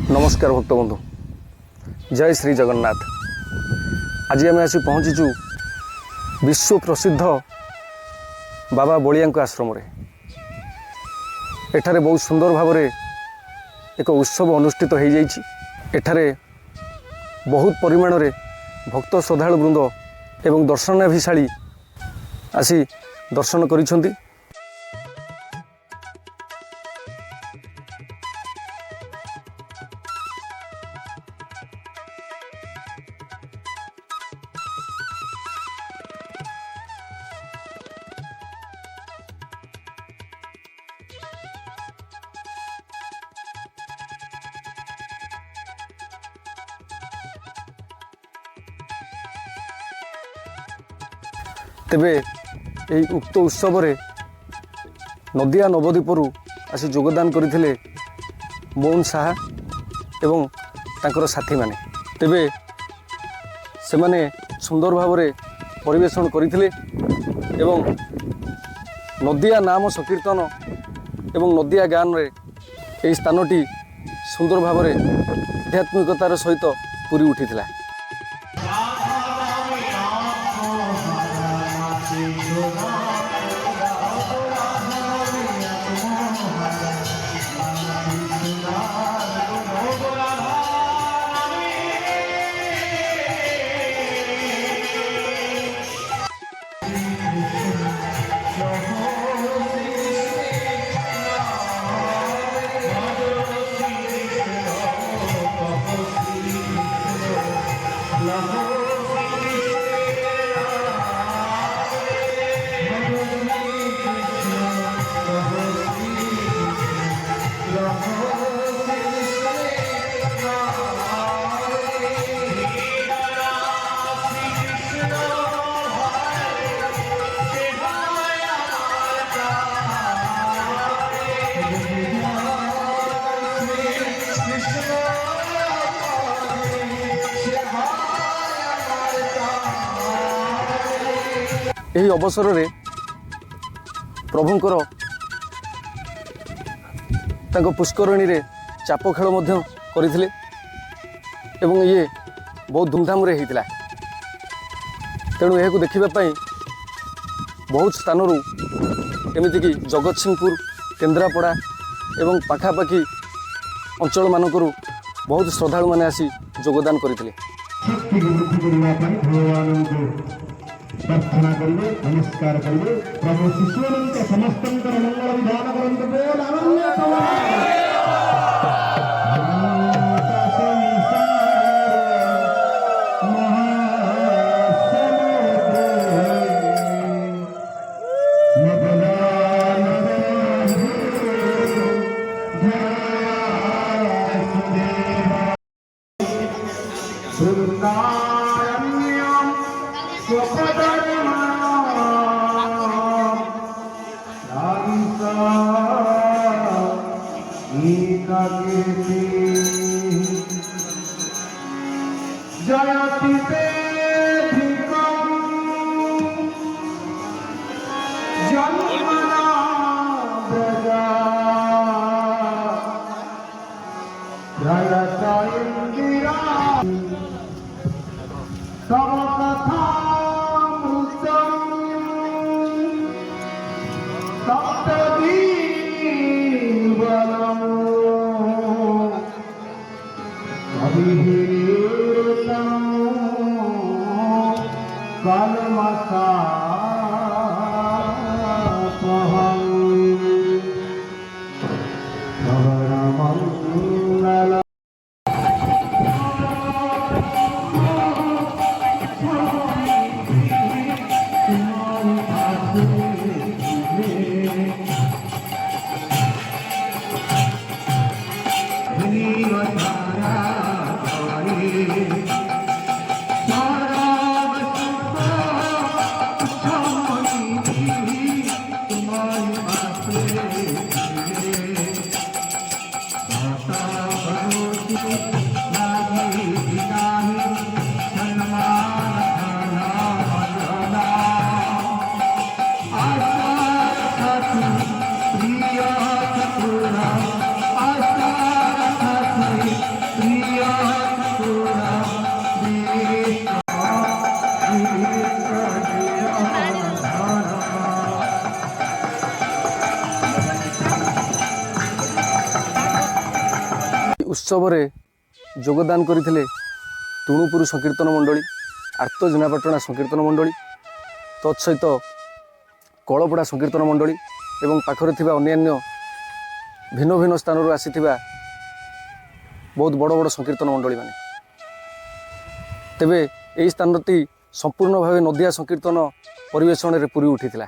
नमस्कार भक्त बंधु, जय श्री जगन्नाथ। आज आम आसी पहुँचीचु विश्व प्रसिद्ध बाबा बलिया आश्रम। एठारे बहुत सुंदर भाव एक उत्सव अनुष्ठित हो जाइछि। एठारे बहुत परिमाण रे भक्त श्रद्धालु वृंद एवं दर्शनाभिशाली आसी दर्शन करिसेंती। तेबे यही उक्त उत्सव रे नदिया नवद्वीपरू आसी योगदान करथिले मोहन साहा एवं तांकर साथी माने। तेबे से माने सुंदर भाव रे परिवेषण करथिले एवं नदिया नाम संकीर्तन एवं नदिया गान रे एही स्थानटी सुंदर भाव रे आध्यात्मिकतार सहित पूरी उठिथिला। यही अवसर रे प्रभुंकर तांको पुष्करणी रे चाप खेल मध्य करथिले एवं ये बहुत धूमधाम रे हेतिला। तेणु यह देखिबा पई बहुत स्थानरू एमिति कि जगत सिंहपुर, केन्द्रापड़ा एवं पाखापाखी अंचल मानकरू बहुत श्रद्धालु माने आसी योगदान करथिले। प्रार्थना करिए, नमस्कार करिए। प्रभु शिशुओं समस्त मंगल विधान करंतु बोल आनंद ଉତ୍ସବରେ ଯୋଗଦାନ କରିଥିଲେ ତୁଣୁପୁର ସଂକୀର୍ତ୍ତନ ମଣ୍ଡଳୀ, ଆର୍ତ ଜେନାପାଟଣା ସଂକୀର୍ତ୍ତନ ମଣ୍ଡଳୀ, ତତ୍ସହିତ କଳପଡ଼ା ସଂକୀର୍ତ୍ତନ ମଣ୍ଡଳୀ ଏବଂ ପାଖରେ ଥିବା ଅନ୍ୟାନ୍ୟ ଭିନ୍ନ ଭିନ୍ନ ସ୍ଥାନରୁ ଆସିଥିବା ବହୁତ ବଡ଼ ବଡ଼ ସଂକୀର୍ତ୍ତନ ମଣ୍ଡଳୀମାନେ। ତେବେ ଏହି ସ୍ଥାନଟି ସମ୍ପୂର୍ଣ୍ଣ ଭାବେ ନଦିଆ ସଂକୀର୍ତ୍ତନ ପରିବେଷଣରେ ପୁରି ଉଠିଥିଲା।